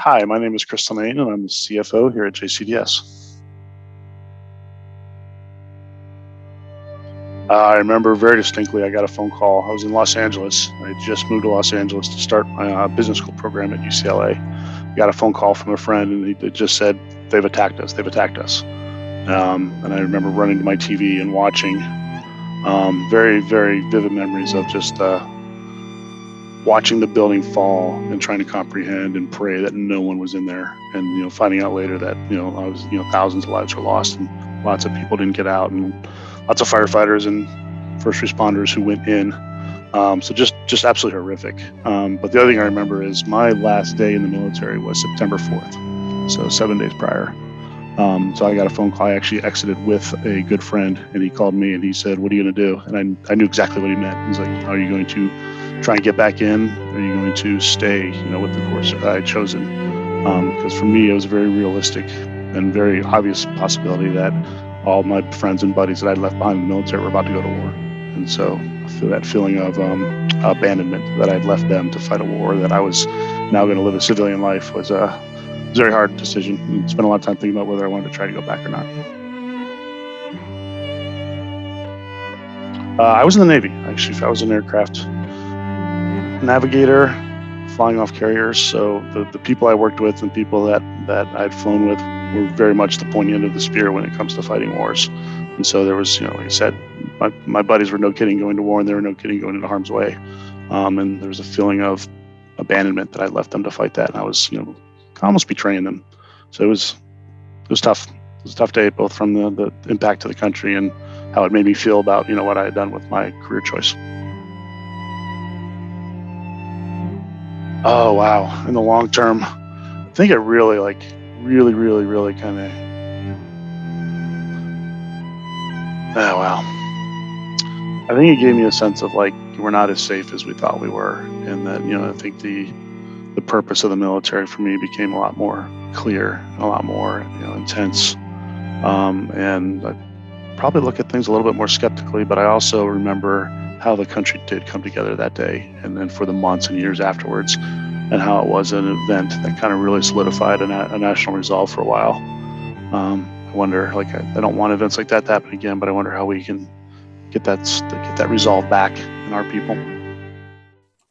Hi, my name is Linnane, and I'm the CFO here at JCDS. I remember very distinctly, I got a phone call. I was in Los Angeles. I had just moved to Los Angeles to start my business school program at UCLA. I got a phone call from a friend, and he just said, "They've attacked us. They've attacked us." And I remember running to my TV and watching very, very vivid memories of just watching the building fall and trying to comprehend and pray that no one was in there, and finding out later that thousands of lives were lost and lots of people didn't get out, and lots of firefighters and first responders who went in. So just absolutely horrific. But the other thing I remember is my last day in the military was September 4th, so 7 days prior. So I got a phone call. I actually exited with a good friend, and he called me and he said, "What are you going to do?" And I knew exactly what he meant. He's like, "Are you going to try and get back in? Or are you going to stay, with the course that I had chosen?" Because for me, it was a very realistic and very obvious possibility that all my friends and buddies that I'd left behind in the military were about to go to war. And so that feeling of abandonment, that I'd left them to fight a war that I was now going to live a civilian life, was a very hard decision. And spent a lot of time thinking about whether I wanted to try to go back or not. I was in the Navy. Actually, I was an aircraft navigator, flying off carriers. So the people I worked with and people that I'd flown with were very much the pointy end of the spear when it comes to fighting wars. And so there was, like I said, my buddies were no kidding going to war, and they were no kidding going into harm's way. And there was a feeling of abandonment that I left them to fight that, and I was, almost betraying them. So it was tough. It was a tough day, both from the impact to the country and how it made me feel about, what I had done with my career choice. Oh, wow. In the long term, I think it really really kind of, oh, wow. I think it gave me a sense of we're not as safe as we thought we were. And that, I think the purpose of the military for me became a lot more clear, a lot more, intense. And I probably look at things a little bit more skeptically, but I also remember how the country did come together that day, and then for the months and years afterwards, and how it was an event that kind of really solidified a national resolve for a while. I wonder, I don't want events like that to happen again, but I wonder how we can get that resolve back in our people.